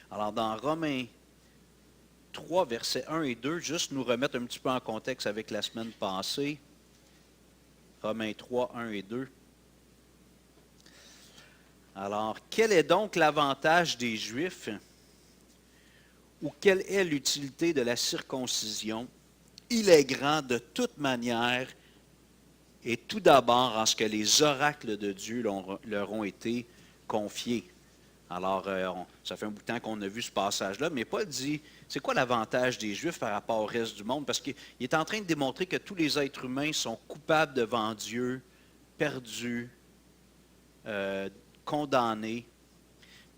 Alors, dans Romains 3, versets 1 et 2, juste nous remettre un petit peu en contexte avec la semaine passée. Romains 3, 1 et 2. Alors, quel est donc l'avantage des Juifs ou quelle est l'utilité de la circoncision? Il est grand de toute manière et tout d'abord en ce que les oracles de Dieu leur ont été confiés. Alors, ça fait un bout de temps qu'on a vu ce passage-là, mais Paul dit, c'est quoi l'avantage des Juifs par rapport au reste du monde? Parce qu'il est en train de démontrer que tous les êtres humains sont coupables devant Dieu, perdus, condamnés.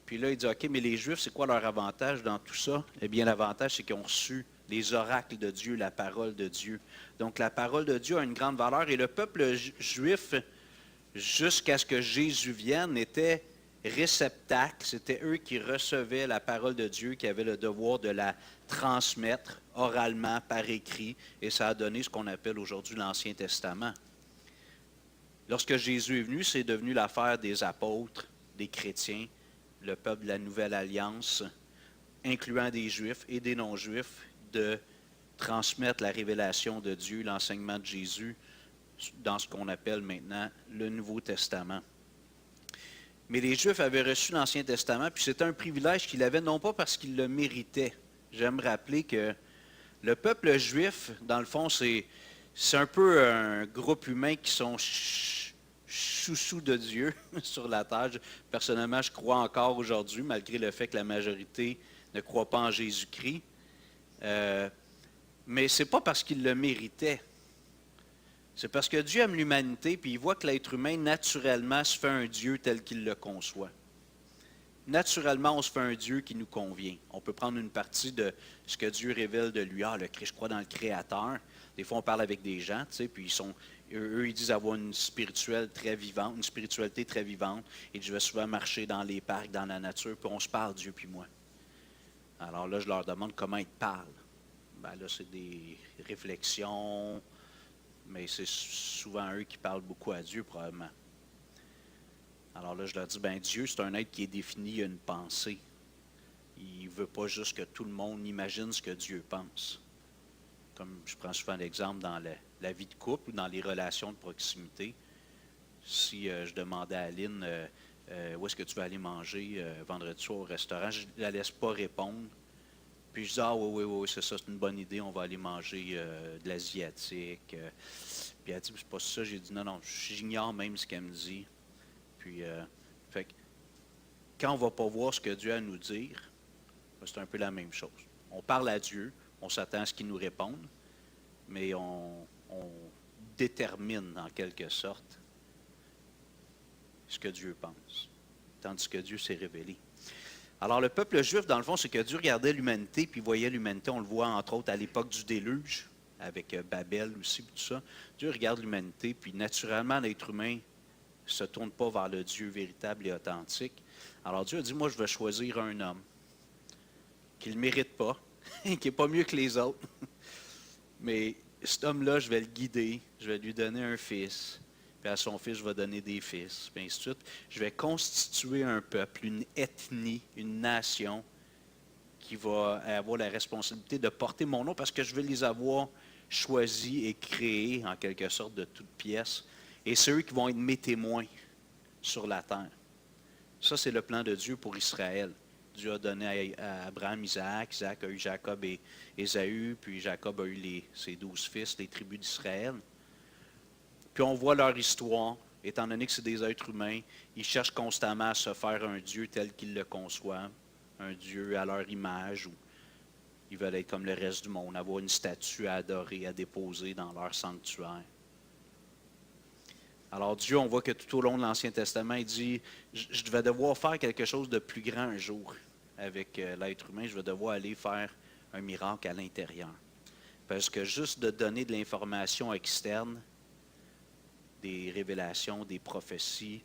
Puis là, il dit, OK, mais les Juifs, c'est quoi leur avantage dans tout ça? Eh bien, l'avantage, c'est qu'ils ont reçu les oracles de Dieu, la parole de Dieu. Donc, la parole de Dieu a une grande valeur. Et le peuple juif, jusqu'à ce que Jésus vienne, était réceptacle. C'était eux qui recevaient la parole de Dieu, qui avaient le devoir de la transmettre oralement, par écrit. Et ça a donné ce qu'on appelle aujourd'hui l'Ancien Testament. Lorsque Jésus est venu, c'est devenu l'affaire des apôtres, des chrétiens, le peuple de la Nouvelle Alliance, incluant des Juifs et des non-Juifs, de transmettre la révélation de Dieu, l'enseignement de Jésus, dans ce qu'on appelle maintenant le Nouveau Testament. Mais les Juifs avaient reçu l'Ancien Testament, puis c'était un privilège qu'ils avaient, non pas parce qu'ils le méritaient. J'aime rappeler que le peuple juif, dans le fond, c'est un peu un groupe humain qui sont chouchous de Dieu sur la terre. Personnellement, je crois encore aujourd'hui, malgré le fait que la majorité ne croit pas en Jésus-Christ. Mais ce n'est pas parce qu'il le méritait. C'est parce que Dieu aime l'humanité, puis il voit que l'être humain, naturellement, se fait un Dieu tel qu'il le conçoit. Naturellement, on se fait un Dieu qui nous convient. On peut prendre une partie de ce que Dieu révèle de lui. Je crois dans le Créateur. Des fois, on parle avec des gens, puis eux, ils disent avoir une spiritualité très vivante. Et je vais souvent marcher dans les parcs, dans la nature, puis on se parle, Dieu puis moi. Alors là, je leur demande comment ils parlent. Ben là, c'est des réflexions, mais c'est souvent eux qui parlent beaucoup à Dieu, probablement. Alors là, je leur dis, Dieu, c'est un être qui est défini, il a une pensée. Il ne veut pas juste que tout le monde imagine ce que Dieu pense. Comme je prends souvent l'exemple dans la vie de couple ou dans les relations de proximité. Si je demandais à Aline, où est-ce que tu vas aller manger vendredi soir au restaurant, je ne la laisse pas répondre. Puis je dis, oui, c'est ça, c'est une bonne idée, on va aller manger de l'asiatique. Puis elle dit, c'est pas ça. J'ai dit, non, j'ignore même ce qu'elle me dit. Puis, fait que, quand on ne va pas voir ce que Dieu a à nous dire, c'est un peu la même chose. On parle à Dieu, on s'attend à ce qu'il nous réponde, mais on détermine en quelque sorte ce que Dieu pense, tandis que Dieu s'est révélé. Alors, le peuple juif, dans le fond, c'est que Dieu regardait l'humanité, puis voyait l'humanité, on le voit entre autres à l'époque du déluge, avec Babel aussi, tout ça. Dieu regarde l'humanité, puis naturellement, l'être humain ne se tourne pas vers le Dieu véritable et authentique. Alors Dieu a dit, moi je vais choisir un homme qui ne le mérite pas, qui n'est pas mieux que les autres. Mais cet homme-là, je vais le guider, je vais lui donner un fils, puis à son fils, je vais donner des fils, puis ainsi de suite. Je vais constituer un peuple, une ethnie, une nation qui va avoir la responsabilité de porter mon nom parce que je vais les avoir choisis et créés en quelque sorte de toutes pièces. Et c'est eux qui vont être mes témoins sur la terre. Ça, c'est le plan de Dieu pour Israël. Dieu a donné à Abraham Isaac, Isaac a eu Jacob et Ésaü, puis Jacob a eu ses 12 fils, les tribus d'Israël. Puis on voit leur histoire, étant donné que c'est des êtres humains, ils cherchent constamment à se faire un Dieu tel qu'ils le conçoivent, un Dieu à leur image, ou ils veulent être comme le reste du monde, avoir une statue à adorer, à déposer dans leur sanctuaire. Alors Dieu, on voit que tout au long de l'Ancien Testament, il dit, je vais devoir faire quelque chose de plus grand un jour avec l'être humain, je vais devoir aller faire un miracle à l'intérieur. Parce que juste de donner de l'information externe, des révélations, des prophéties,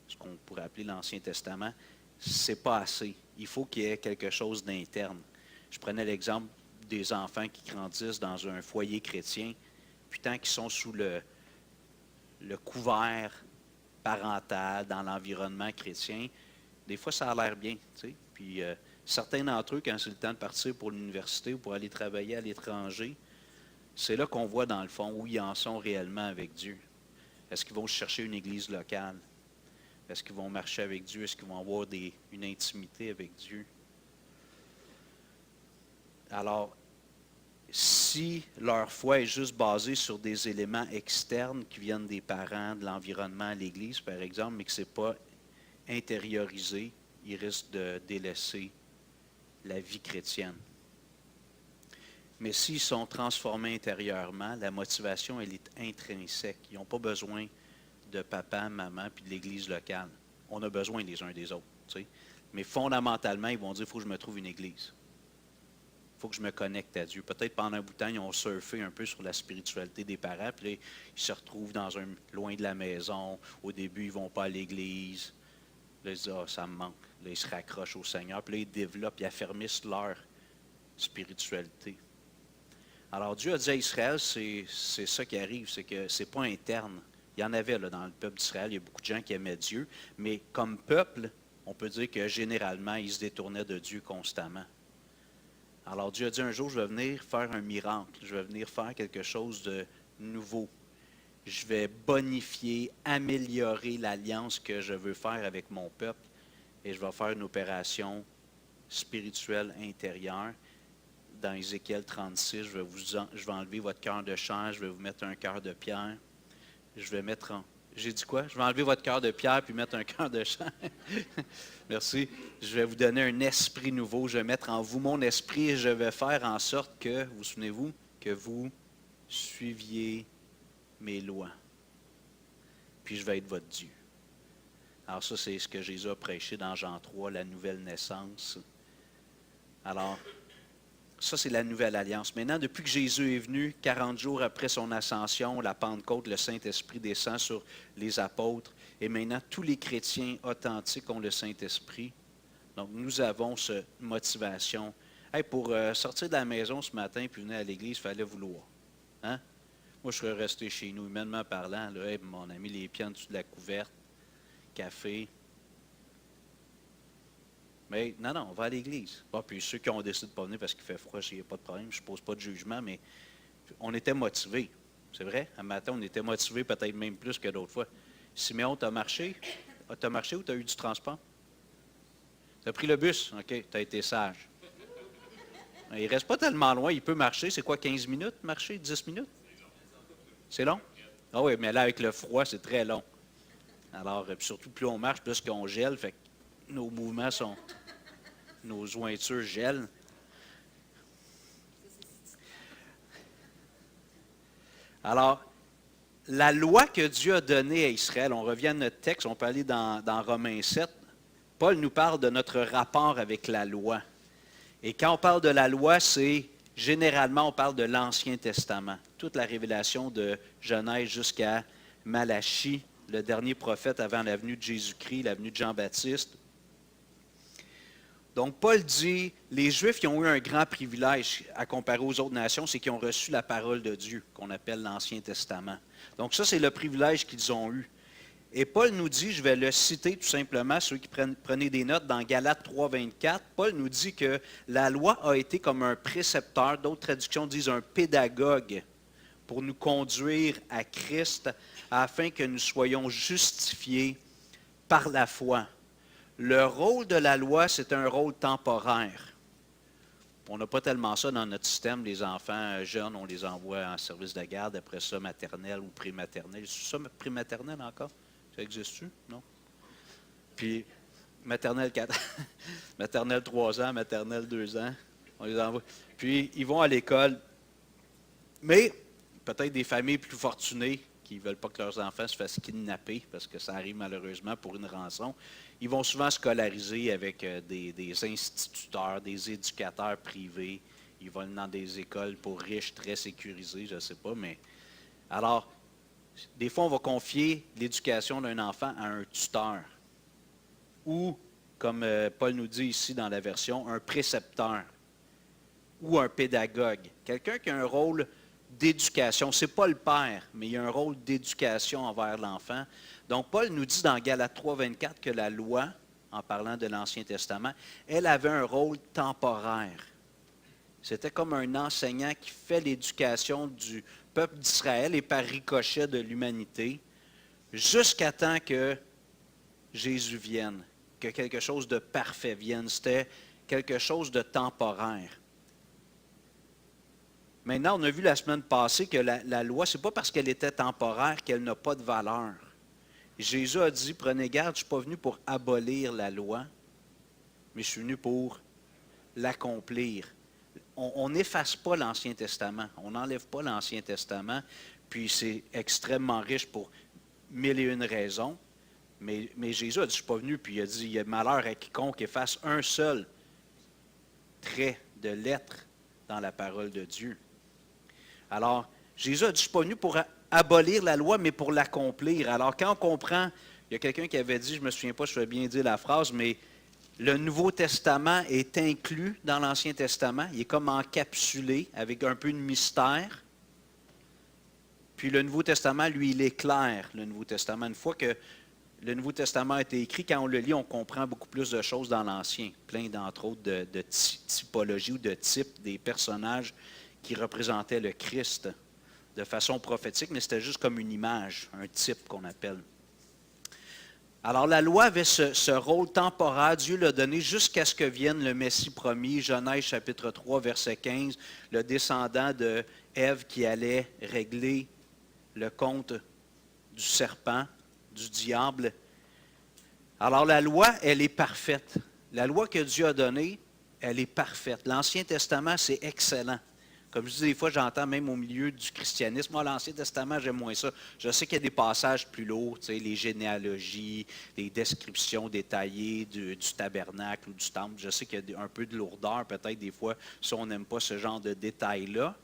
ce qu'on pourrait appeler l'Ancien Testament, c'est pas assez. Il faut qu'il y ait quelque chose d'interne. Je prenais l'exemple des enfants qui grandissent dans un foyer chrétien, puis tant qu'ils sont sous le couvert parental, dans l'environnement chrétien, des fois, ça a l'air bien, tu sais. Puis Certains d'entre eux, quand c'est le temps de partir pour l'université ou pour aller travailler à l'étranger, c'est là qu'on voit dans le fond où ils en sont réellement avec Dieu. Est-ce qu'ils vont chercher une église locale? Est-ce qu'ils vont marcher avec Dieu? Est-ce qu'ils vont avoir une intimité avec Dieu? Alors, si leur foi est juste basée sur des éléments externes qui viennent des parents, de l'environnement à l'Église, par exemple, mais que ce n'est pas intériorisé, ils risquent de délaisser la vie chrétienne. Mais s'ils sont transformés intérieurement, la motivation, elle est intrinsèque. Ils n'ont pas besoin de papa, maman, puis de l'Église locale. On a besoin les uns des autres. Tu sais. Mais fondamentalement, ils vont dire, il faut que je me trouve une Église. Il faut que je me connecte à Dieu. Peut-être pendant un bout de temps, ils ont surfé un peu sur la spiritualité des parents, puis là, ils se retrouvent loin de la maison. Au début, ils ne vont pas à l'église. Là, ils se disent, ah, ça me manque. Là, ils se raccrochent au Seigneur, puis là, ils développent, ils affermissent leur spiritualité. Alors, Dieu a dit à Israël, c'est ça qui arrive, c'est que ce n'est pas interne. Il y en avait là, dans le peuple d'Israël, il y a beaucoup de gens qui aimaient Dieu, mais comme peuple, on peut dire que généralement, ils se détournaient de Dieu constamment. Alors Dieu a dit un jour, je vais venir faire un miracle, je vais venir faire quelque chose de nouveau. Je vais bonifier, améliorer l'alliance que je veux faire avec mon peuple et je vais faire une opération spirituelle intérieure. Dans Ézéchiel 36, je vais enlever votre cœur de chair, je vais vous mettre un cœur de pierre. J'ai dit quoi? Je vais enlever votre cœur de pierre puis mettre un cœur de chair. Merci. Je vais vous donner un esprit nouveau. Je vais mettre en vous mon esprit et je vais faire en sorte que, vous souvenez-vous, que vous suiviez mes lois. Puis je vais être votre Dieu. Alors ça, c'est ce que Jésus a prêché dans Jean 3, la nouvelle naissance. Alors, ça, c'est la nouvelle alliance. Maintenant, depuis que Jésus est venu, 40 jours après son ascension, la Pentecôte, le Saint-Esprit descend sur les apôtres. Et maintenant, tous les chrétiens authentiques ont le Saint-Esprit. Donc, nous avons cette motivation. Hey, pour sortir de la maison ce matin et venir à l'église, il fallait vouloir. Hein? Moi, je serais resté chez nous, humainement parlant. Là, hey, mon ami, les pieds en dessous de la couverte, café. Mais non, on va à l'église. Bon, puis ceux qui ont décidé de ne pas venir parce qu'il fait froid, il n'y a pas de problème, je ne pose pas de jugement, mais on était motivés. C'est vrai? Un matin, on était motivés peut-être même plus que d'autres fois. Siméon, tu as marché? Tu as marché ou tu as eu du transport? Tu as pris le bus? OK, tu as été sage. Il ne reste pas tellement loin, il peut marcher. C'est quoi, 15 minutes marcher? 10 minutes? C'est long? Ah oui, mais là, avec le froid, c'est très long. Alors, surtout, plus on marche, plus qu'on gèle, fait que nos mouvements sont... Nos jointures gèlent. Alors, la loi que Dieu a donnée à Israël, on revient à notre texte, on peut aller dans Romains 7, Paul nous parle de notre rapport avec la loi. Et quand on parle de la loi, généralement, on parle de l'Ancien Testament. Toute la révélation de Genèse jusqu'à Malachie, le dernier prophète avant la venue de Jésus-Christ, la venue de Jean-Baptiste. Donc, Paul dit, les Juifs qui ont eu un grand privilège à comparer aux autres nations, c'est qu'ils ont reçu la parole de Dieu, qu'on appelle l'Ancien Testament. Donc, ça, c'est le privilège qu'ils ont eu. Et Paul nous dit, je vais le citer tout simplement, ceux qui prenez des notes, dans Galates 3, 24, Paul nous dit que la loi a été comme un précepteur, d'autres traductions disent un pédagogue, pour nous conduire à Christ, afin que nous soyons justifiés par la foi. Le rôle de la loi, c'est un rôle temporaire. On n'a pas tellement ça dans notre système. Les enfants jeunes, on les envoie en service de garde, après ça, maternelle ou prématernelle. C'est ça, prématernelle encore? Ça existe-tu? Non? Puis, maternelle 4 maternelle 3 ans, maternelle 2 ans, on les envoie. Puis, ils vont à l'école. Mais, peut-être des familles plus fortunées qui ne veulent pas que leurs enfants se fassent kidnapper, parce que ça arrive malheureusement pour une rançon. Ils vont souvent scolariser avec des instituteurs, des éducateurs privés. Ils vont dans des écoles pour riches, très sécurisées, je ne sais pas. Mais alors, des fois, on va confier l'éducation d'un enfant à un tuteur. Ou, comme Paul nous dit ici dans la version, un précepteur. Ou un pédagogue. Quelqu'un qui a un rôle d'éducation. Ce n'est pas le père, mais il y a un rôle d'éducation envers l'enfant. Donc, Paul nous dit dans Galates 3, 24 que la loi, en parlant de l'Ancien Testament, elle avait un rôle temporaire. C'était comme un enseignant qui fait l'éducation du peuple d'Israël et par ricochet de l'humanité, jusqu'à temps que Jésus vienne, que quelque chose de parfait vienne. C'était quelque chose de temporaire. Maintenant, on a vu la semaine passée que la loi, ce n'est pas parce qu'elle était temporaire qu'elle n'a pas de valeur. Jésus a dit, prenez garde, je ne suis pas venu pour abolir la loi, mais je suis venu pour l'accomplir. On n'efface pas l'Ancien Testament, on n'enlève pas l'Ancien Testament, puis c'est extrêmement riche pour mille et une raisons. Mais Jésus a dit, je ne suis pas venu, puis il a dit, il y a malheur à quiconque efface un seul trait de lettre dans la parole de Dieu. Alors, Jésus a dit, je ne suis pas venu pour abolir la loi, mais pour l'accomplir. Alors, quand on comprend, il y a quelqu'un qui avait dit, je ne me souviens pas, je vais bien dire la phrase, mais le Nouveau Testament est inclus dans l'Ancien Testament. Il est comme encapsulé avec un peu de mystère. Puis le Nouveau Testament, lui, il éclaire le Nouveau Testament. Une fois que le Nouveau Testament a été écrit, quand on le lit, on comprend beaucoup plus de choses dans l'Ancien. Plein, d'entre autres, de typologie ou de types des personnages qui représentaient le Christ de façon prophétique, mais c'était juste comme une image, un type qu'on appelle. Alors, la loi avait ce rôle temporaire. Dieu l'a donné jusqu'à ce que vienne le Messie promis. Genèse chapitre 3, verset 15, le descendant de Ève qui allait régler le compte du serpent, du diable. Alors, la loi, elle est parfaite. La loi que Dieu a donnée, elle est parfaite. L'Ancien Testament, c'est excellent. Comme je dis, des fois, j'entends même au milieu du christianisme, moi, l'Ancien Testament, j'aime moins ça. Je sais qu'il y a des passages plus lourds, tu sais, les généalogies, les descriptions détaillées du tabernacle ou du temple. Je sais qu'il y a un peu de lourdeur, peut-être des fois, si on n'aime pas ce genre de détails-là.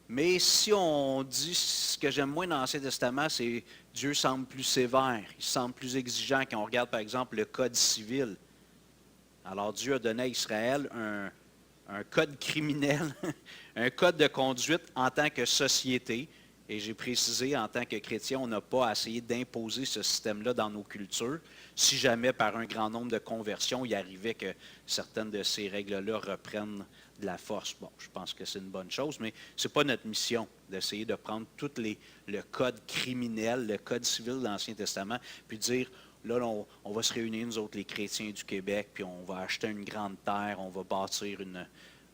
Mais si on dit ce que j'aime moins dans l'Ancien Testament, c'est Dieu semble plus sévère, il semble plus exigeant quand on regarde, par exemple, le Code civil. Alors, Dieu a donné à Israël un code criminel, un code de conduite en tant que société. Et j'ai précisé, en tant que chrétien, on n'a pas à essayer d'imposer ce système-là dans nos cultures. Si jamais, par un grand nombre de conversions, il arrivait que certaines de ces règles-là reprennent de la force. Bon, je pense que c'est une bonne chose, mais ce n'est pas notre mission d'essayer de prendre tout le code criminel, le code civil de l'Ancien Testament, puis de dire, là, on va se réunir, nous autres, les chrétiens du Québec, puis on va acheter une grande terre, on va bâtir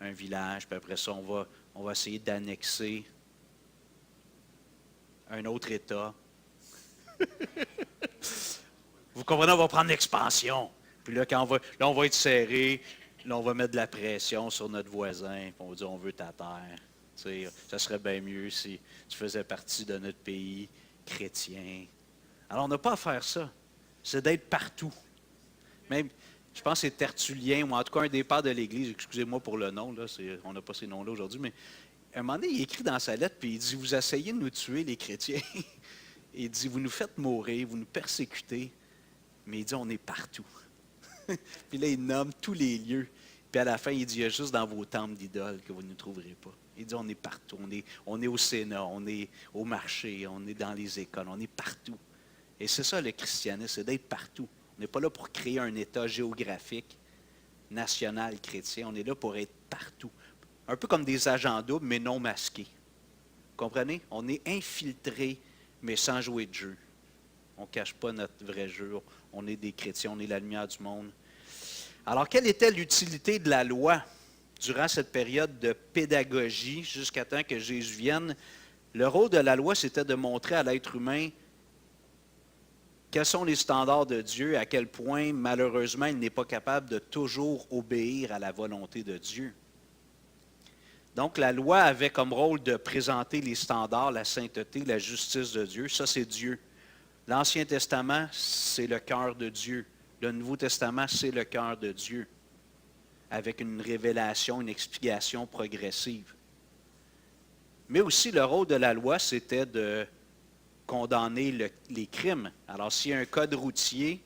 un village, puis après ça, on va essayer d'annexer un autre État. Vous comprenez, on va prendre l'expansion. Puis là, on va être serré, là, on va mettre de la pression sur notre voisin, puis on va dire, on veut ta terre. Tu sais, ça serait bien mieux si tu faisais partie de notre pays chrétien. Alors, on n'a pas à faire ça. C'est d'être partout. Même, je pense que c'est Tertullien, ou en tout cas un des pères de l'Église, excusez-moi pour le nom, là, on n'a pas ces noms-là aujourd'hui, mais à un moment donné, il écrit dans sa lettre, puis il dit, vous essayez de nous tuer, les chrétiens. Il dit, vous nous faites mourir, vous nous persécutez, mais il dit, on est partout. Puis là, il nomme tous les lieux. Puis à la fin, il dit, il y a juste dans vos temples d'idoles que vous ne nous trouverez pas. Il dit, on est partout. On est au Sénat, on est au marché, on est dans les écoles, on est partout. Et c'est ça le christianisme, c'est d'être partout. On n'est pas là pour créer un État géographique, national, chrétien. On est là pour être partout. Un peu comme des agents doubles, mais non masqués. Vous comprenez? On est infiltrés, mais sans jouer de jeu. On ne cache pas notre vrai jeu. On est des chrétiens, on est la lumière du monde. Alors, quelle était l'utilité de la loi durant cette période de pédagogie jusqu'à temps que Jésus vienne? Le rôle de la loi, c'était de montrer à l'être humain quels sont les standards de Dieu, à quel point, malheureusement, il n'est pas capable de toujours obéir à la volonté de Dieu. Donc, la loi avait comme rôle de présenter les standards, la sainteté, la justice de Dieu. Ça, c'est Dieu. L'Ancien Testament, c'est le cœur de Dieu. Le Nouveau Testament, c'est le cœur de Dieu, avec une révélation, une explication progressive. Mais aussi, le rôle de la loi, c'était de condamner les crimes. Alors, s'il y a un code routier,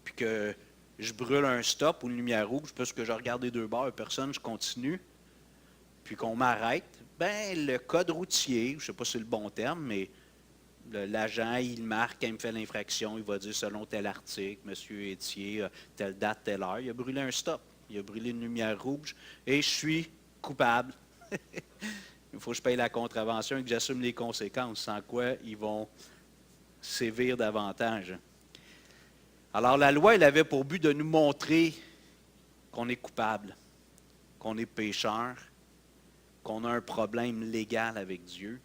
puis que je brûle un stop ou une lumière rouge, parce que je regarde les deux bords, personne, je continue, puis qu'on m'arrête, bien, le code routier, je ne sais pas si c'est le bon terme, mais L'agent, il marque, quand il me fait l'infraction, il va dire selon tel article, Monsieur Étier, telle date, telle heure. Il a brûlé un stop, il a brûlé une lumière rouge et je suis coupable. Il faut que je paye la contravention et que j'assume les conséquences, sans quoi ils vont sévir davantage. Alors la loi, elle avait pour but de nous montrer qu'on est coupable, qu'on est pécheur, qu'on a un problème légal avec Dieu.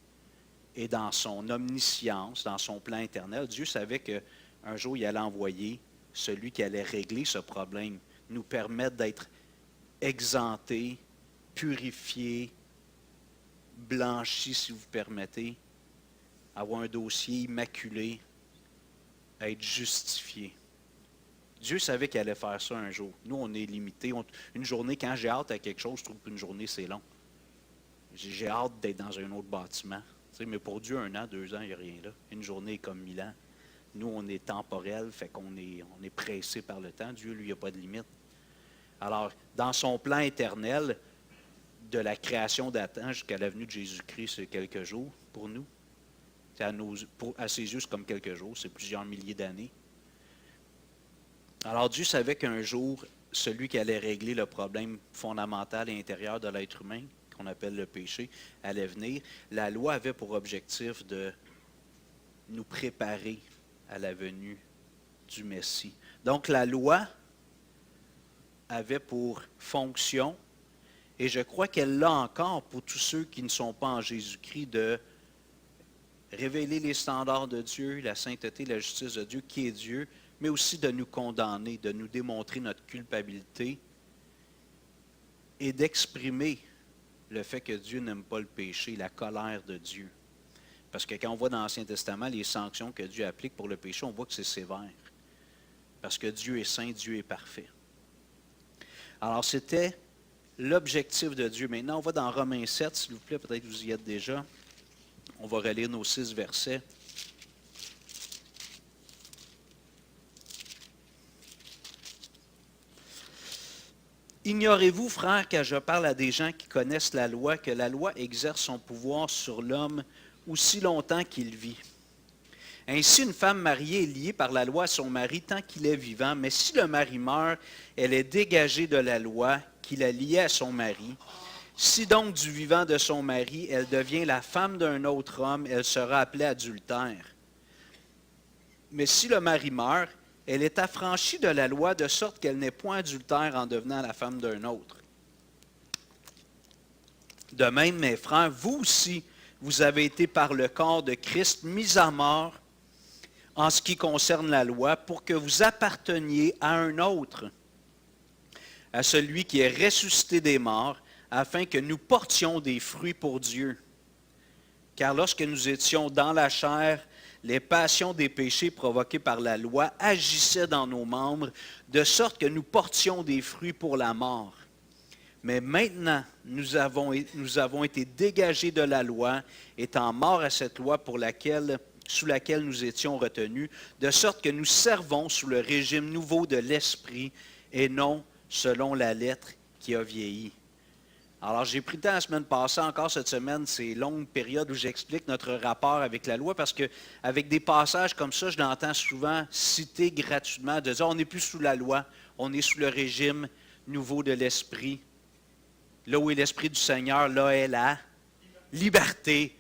Et dans son omniscience, dans son plan éternel, Dieu savait qu'un jour, il allait envoyer celui qui allait régler ce problème, nous permettre d'être exemptés, purifiés, blanchis, si vous permettez, avoir un dossier immaculé, être justifié. Dieu savait qu'il allait faire ça un jour. Nous, on est limités. Une journée, quand j'ai hâte à quelque chose, je trouve qu'une journée, c'est long. J'ai hâte d'être dans un autre bâtiment. Mais pour Dieu, 1 an, 2 ans, il n'y a rien là. Une journée est comme 1000 ans. Nous, on est temporel, fait qu'on est pressé par le temps. Dieu, lui, il n'y a pas de limite. Alors, dans son plan éternel, de la création d'Adam jusqu'à la venue de Jésus-Christ, c'est quelques jours pour nous. À ses yeux, c'est comme quelques jours, c'est plusieurs milliers d'années. Alors, Dieu savait qu'un jour, celui qui allait régler le problème fondamental et intérieur de l'être humain, qu'on appelle le péché, allait venir. La loi avait pour objectif de nous préparer à la venue du Messie. Donc la loi avait pour fonction, et je crois qu'elle l'a encore pour tous ceux qui ne sont pas en Jésus-Christ, de révéler les standards de Dieu, la sainteté, la justice de Dieu, qui est Dieu, mais aussi de nous condamner, de nous démontrer notre culpabilité et d'exprimer le fait que Dieu n'aime pas le péché, la colère de Dieu. Parce que quand on voit dans l'Ancien Testament les sanctions que Dieu applique pour le péché, on voit que c'est sévère. Parce que Dieu est saint, Dieu est parfait. Alors c'était l'objectif de Dieu. Maintenant, on va dans Romains 7, s'il vous plaît, peut-être que vous y êtes déjà. On va relire nos 6 versets. Ignorez-vous, frères, quand je parle à des gens qui connaissent la loi, que la loi exerce son pouvoir sur l'homme aussi longtemps qu'il vit. Ainsi, une femme mariée est liée par la loi à son mari tant qu'il est vivant, mais si le mari meurt, elle est dégagée de la loi qui la liait à son mari. Si donc du vivant de son mari, elle devient la femme d'un autre homme, elle sera appelée adultère. Mais si le mari meurt, elle est affranchie de la loi de sorte qu'elle n'est point adultère en devenant la femme d'un autre. De même, mes frères, vous aussi, vous avez été par le corps de Christ mis à mort en ce qui concerne la loi, pour que vous apparteniez à un autre, à celui qui est ressuscité des morts, afin que nous portions des fruits pour Dieu. Car lorsque nous étions dans la chair, les passions des péchés provoqués par la loi agissaient dans nos membres, de sorte que nous portions des fruits pour la mort. Mais maintenant, nous avons été dégagés de la loi, étant morts à cette loi sous laquelle nous étions retenus, de sorte que nous servons sous le régime nouveau de l'Esprit et non selon la lettre qui a vieilli. Alors, j'ai pris le temps la semaine passée, encore cette semaine, ces longues périodes où j'explique notre rapport avec la loi, parce qu'avec des passages comme ça, je l'entends souvent citer gratuitement, de dire on n'est plus sous la loi, on est sous le régime nouveau de l'Esprit. Là où est l'Esprit du Seigneur, là est la liberté.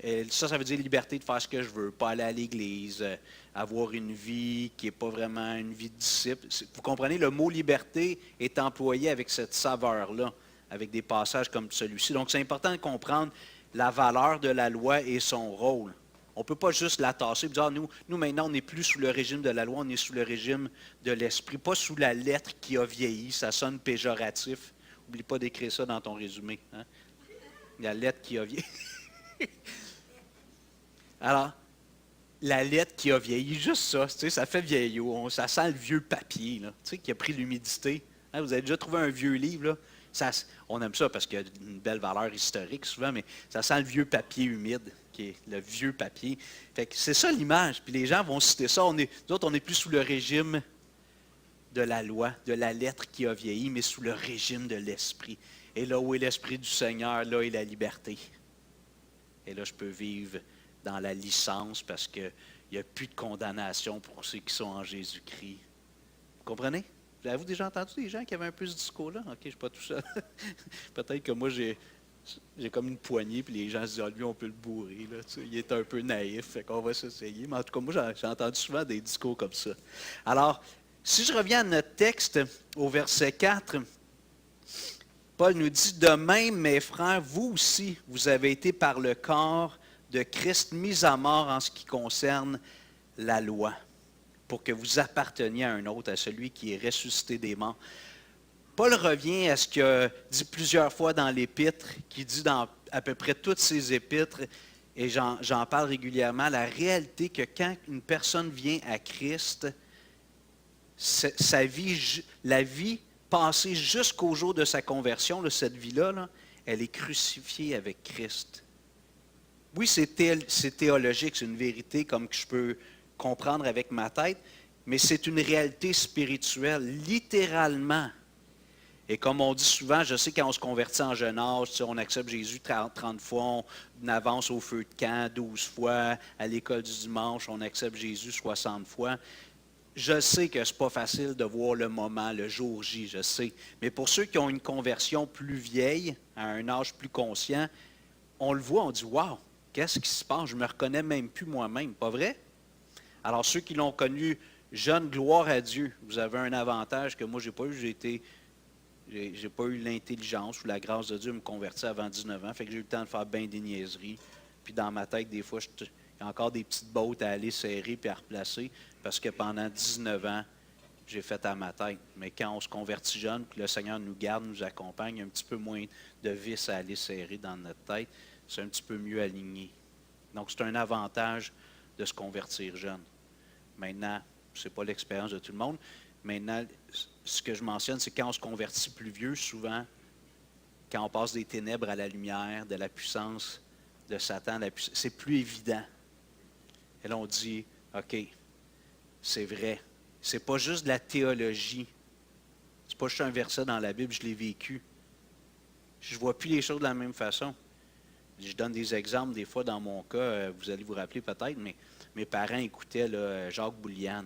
Et ça veut dire liberté de faire ce que je veux, pas aller à l'église, avoir une vie qui n'est pas vraiment une vie de disciple. Vous comprenez, le mot liberté est employé avec cette saveur-là, avec des passages comme celui-ci. Donc, c'est important de comprendre la valeur de la loi et son rôle. On ne peut pas juste la tasser et dire, nous, maintenant, on n'est plus sous le régime de la loi, on est sous le régime de l'Esprit, pas sous la lettre qui a vieilli. Ça sonne péjoratif. N'oublie pas d'écrire ça dans ton résumé. Hein? La lettre qui a vieilli. Alors, la lettre qui a vieilli, juste ça, tu sais, ça fait vieillot. Ça sent le vieux papier là, tu sais, qui a pris l'humidité. Hein, vous avez déjà trouvé un vieux livre, là? On aime ça parce qu'il y a une belle valeur historique souvent, mais ça sent le vieux papier humide, qui est le vieux papier. Fait que c'est ça l'image. Puis les gens vont citer ça. Nous autres, on n'est plus sous le régime de la loi, de la lettre qui a vieilli, mais sous le régime de l'Esprit. Et là où est l'Esprit du Seigneur, là est la liberté. Et là, je peux vivre dans la licence parce qu'il n'y a plus de condamnation pour ceux qui sont en Jésus-Christ. Vous comprenez? Avez-vous déjà entendu des gens qui avaient un peu ce discours-là? OK, je ne suis pas tout seul. Peut-être que moi, j'ai comme une poignée, puis les gens se disent, ah, lui, on peut le bourrer. Là, tu sais, il est un peu naïf, fait qu'on va s'essayer. Mais en tout cas, moi, j'ai entendu souvent des discours comme ça. Alors, si je reviens à notre texte, au verset 4, Paul nous dit, « De même, mes frères, vous aussi, vous avez été par le corps de Christ mis à mort en ce qui concerne la loi, pour que vous apparteniez à un autre, à celui qui est ressuscité des morts. » Paul revient à ce qu'il a dit plusieurs fois dans l'Épître, qui dit dans à peu près toutes ses épîtres, et j'en parle régulièrement, la réalité que quand une personne vient à Christ, sa vie, la vie passée jusqu'au jour de sa conversion, là, cette vie-là, là, elle est crucifiée avec Christ. Oui, c'est théologique, c'est une vérité comme que je peux comprendre avec ma tête, mais c'est une réalité spirituelle, littéralement. Et comme on dit souvent, je sais quand on se convertit en jeune âge, tu sais, on accepte Jésus 30 fois, on avance au feu de camp 12 fois, à l'école du dimanche, on accepte Jésus 60 fois. Je sais que ce n'est pas facile de voir le moment, le jour J, je sais. Mais pour ceux qui ont une conversion plus vieille, à un âge plus conscient, on le voit, on dit « Wow, qu'est-ce qui se passe? Je ne me reconnais même plus moi-même. » Pas vrai? Alors ceux qui l'ont connu jeune, gloire à Dieu, vous avez un avantage que moi, je n'ai pas eu. J'ai pas eu l'intelligence ou la grâce de Dieu de me convertir avant 19 ans. Fait que j'ai eu le temps de faire bien des niaiseries. Puis dans ma tête, des fois, il y a encore des petites bottes à aller serrer puis à replacer parce que pendant 19 ans, j'ai fait à ma tête. Mais quand on se convertit jeune, puis le Seigneur nous garde, nous accompagne, il y a un petit peu moins de vis à aller serrer dans notre tête. C'est un petit peu mieux aligné. Donc, c'est un avantage de se convertir jeune. Maintenant, ce n'est pas l'expérience de tout le monde. Maintenant, ce que je mentionne, c'est quand on se convertit plus vieux, souvent, quand on passe des ténèbres à la lumière, de la puissance de Satan, c'est plus évident. Et là, on dit, OK, c'est vrai. C'est pas juste de la théologie. C'est pas juste un verset dans la Bible, je l'ai vécu. Je ne vois plus les choses de la même façon. Je donne des exemples, des fois, dans mon cas, vous allez vous rappeler peut-être, mais mes parents écoutaient là, Jacques Boulian.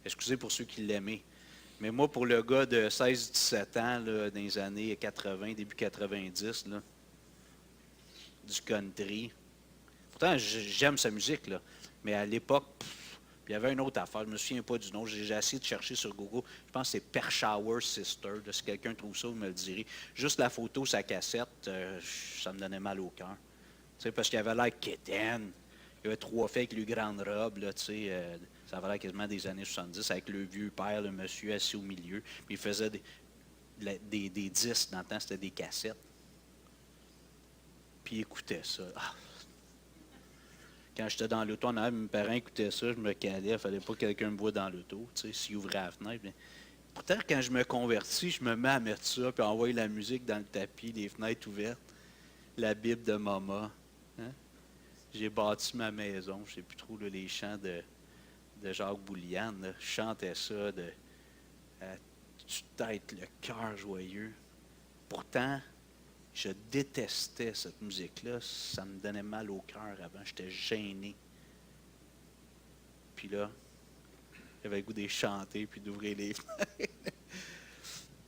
Excusez pour ceux qui l'aimaient. Mais moi, pour le gars de 16-17 ans, là, dans les années 80, début 90, là, du country. Pourtant, j'aime sa musique, là. Mais à l'époque, il y avait une autre affaire. Je ne me souviens pas du nom. J'ai essayé de chercher sur Google. Je pense que c'est Pershauer Sister. Là, si quelqu'un trouve ça, vous me le direz. Juste la photo, sa cassette, ça me donnait mal au cœur. Tu sais, parce qu'il avait l'air quétaine. Il y avait 3 filles avec lui grande robe, là, tu sais, ça avait l'air quasiment des années 70, avec le vieux père, le monsieur assis au milieu. Puis il faisait des disques, dans le temps, c'était des cassettes. Puis il écoutait ça. Ah. Quand j'étais dans l'auto, mes parents écoutaient ça, je me calais, il ne fallait pas que quelqu'un me voie dans l'auto, tu sais, s'il ouvrait la fenêtre. Bien. Pourtant, quand je me convertis, je me mets à mettre ça, puis à envoyer la musique dans le tapis, les fenêtres ouvertes, la Bible de maman. Hein? J'ai bâti ma maison, je ne sais plus trop là, les chants de Jacques Boulian. Là. Je chantais ça de tête, le cœur joyeux. Pourtant, je détestais cette musique-là. Ça me donnait mal au cœur avant. J'étais gêné. Puis là, j'avais le goût de les chanter puis d'ouvrir les fenêtres.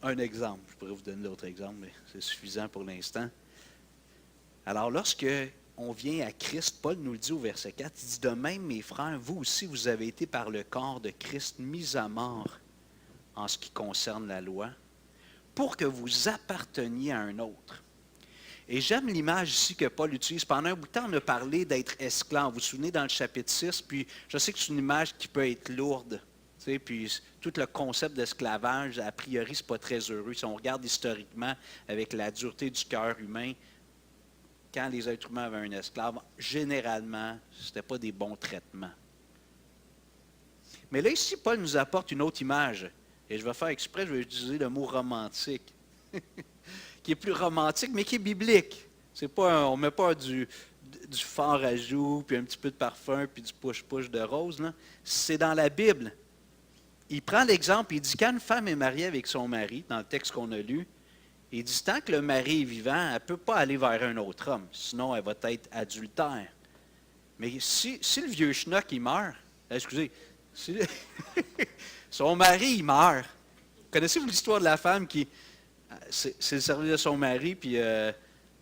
Un exemple. Je pourrais vous donner d'autres exemples, mais c'est suffisant pour l'instant. Alors, lorsque on vient à Christ, Paul nous le dit au verset 4, il dit « De même, mes frères, vous aussi, vous avez été par le corps de Christ mis à mort en ce qui concerne la loi, pour que vous apparteniez à un autre. » Et j'aime l'image ici que Paul utilise. Pendant un bout de temps, on a parlé d'être esclave. Vous vous souvenez dans le chapitre 6, puis je sais que c'est une image qui peut être lourde. Tu sais, puis tout le concept d'esclavage, a priori, ce n'est pas très heureux. Si on regarde historiquement avec la dureté du cœur humain, quand les êtres humains avaient un esclave, généralement, ce n'était pas des bons traitements. Mais là, ici, Paul nous apporte une autre image. Et je vais faire exprès, je vais utiliser le mot romantique. Qui est plus romantique, mais qui est biblique. C'est pas on ne met pas du fard à joues, puis un petit peu de parfum, puis du push-push de rose. Là. C'est dans la Bible. Il prend l'exemple, il dit, quand une femme est mariée avec son mari, dans le texte qu'on a lu, il dit, tant que le mari est vivant, elle ne peut pas aller vers un autre homme, sinon elle va être adultère. Mais si le vieux schnock, il meurt, excusez, si son mari, il meurt. Connaissez-vous l'histoire de la femme qui... C'est le service de son mari, puis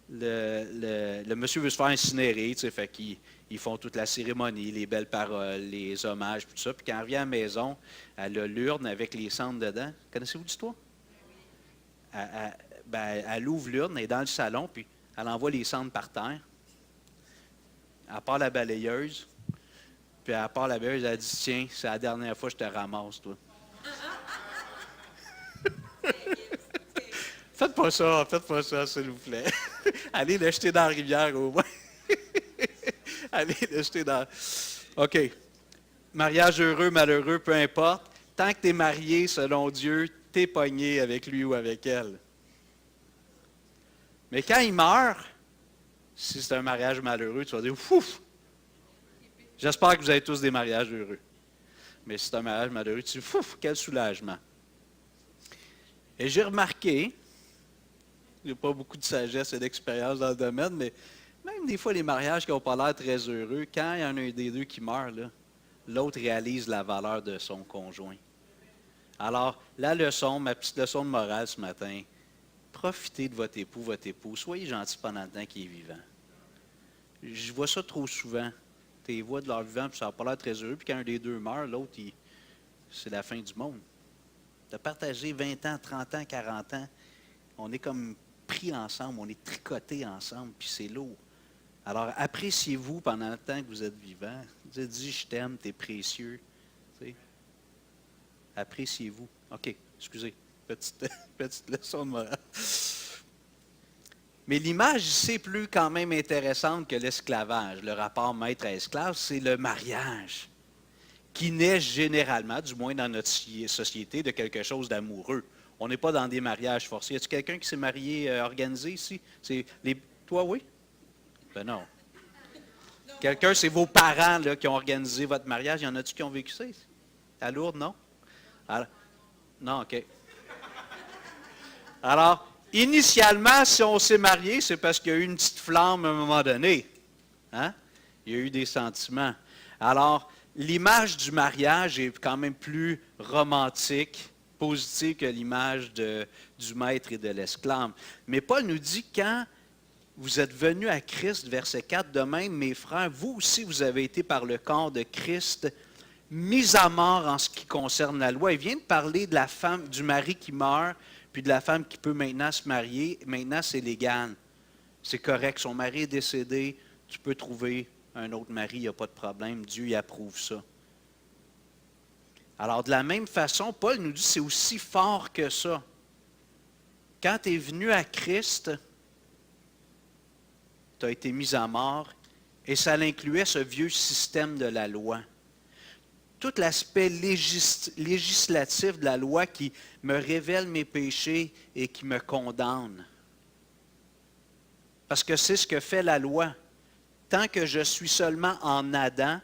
le monsieur veut se faire incinérer, tu sais, fait qu'ils font toute la cérémonie, les belles paroles, les hommages, tout ça. Puis quand elle revient à la maison, elle a l'urne avec les cendres dedans. Connaissez-vous l'histoire? Elle ouvre l'urne, elle est dans le salon, puis elle envoie les cendres par terre. Elle part la balayeuse, puis elle part la balayeuse, elle dit, tiens, c'est la dernière fois que je te ramasse, toi. Faites pas ça, s'il vous plaît. Allez le jeter dans la rivière au moins. Allez le jeter dans... OK. Mariage heureux, malheureux, peu importe. Tant que tu es marié, selon Dieu, tu es pogné avec lui ou avec elle. Mais quand il meurt, si c'est un mariage malheureux, tu vas dire, ouf! J'espère que vous avez tous des mariages heureux. Mais si c'est un mariage malheureux, tu dis, ouf, quel soulagement. Et j'ai remarqué, il n'y a pas beaucoup de sagesse et d'expérience dans le domaine, mais même des fois, les mariages qui n'ont pas l'air très heureux, quand il y en a un des deux qui meurt, l'autre réalise la valeur de son conjoint. Alors, la leçon, ma petite leçon de morale ce matin, profitez de votre époux, soyez gentil pendant le temps qu'il est vivant. Je vois ça trop souvent. Tu vois de leur vivant, puis ça n'a pas l'air très heureux, puis quand un des deux meurt, l'autre, c'est la fin du monde. De partager 20 ans, 30 ans, 40 ans, on est comme pris ensemble, on est tricotés ensemble, puis c'est lourd. Alors, appréciez-vous pendant le temps que vous êtes vivant. Dis, je t'aime, tu es précieux. Tu sais. Appréciez-vous. OK, excusez, petite leçon de morale. Mais l'image ici est plus quand même intéressante que l'esclavage. Le rapport maître à esclave, c'est le mariage, qui naît généralement, du moins dans notre société, de quelque chose d'amoureux. On n'est pas dans des mariages forcés. Y a-t-il quelqu'un qui s'est marié organisé ici? Toi, oui? Ben non. Quelqu'un, c'est vos parents là, qui ont organisé votre mariage. Y en a-tu qui ont vécu ça ici? À Lourdes, non? Alors, non, OK. Alors, initialement, si on s'est marié, c'est parce qu'il y a eu une petite flamme à un moment donné. Hein? Il y a eu des sentiments. Alors, l'image du mariage est quand même plus romantique, positive que l'image du maître et de l'esclave. Mais Paul nous dit, quand vous êtes venus à Christ, verset 4, de même, mes frères, vous aussi, vous avez été par le corps de Christ mis à mort en ce qui concerne la loi. Il vient de parler de la femme, du mari qui meurt, puis de la femme qui peut maintenant se marier. Maintenant, c'est légal. C'est correct. Son mari est décédé. Tu peux trouver un autre mari, il n'y a pas de problème. Dieu y approuve ça. Alors, de la même façon, Paul nous dit que c'est aussi fort que ça. Quand tu es venu à Christ, tu as été mis à mort, et ça incluait ce vieux système de la loi. Tout l'aspect législatif de la loi qui me révèle mes péchés et qui me condamne. Parce que c'est ce que fait la loi. Tant que je suis seulement en Adam,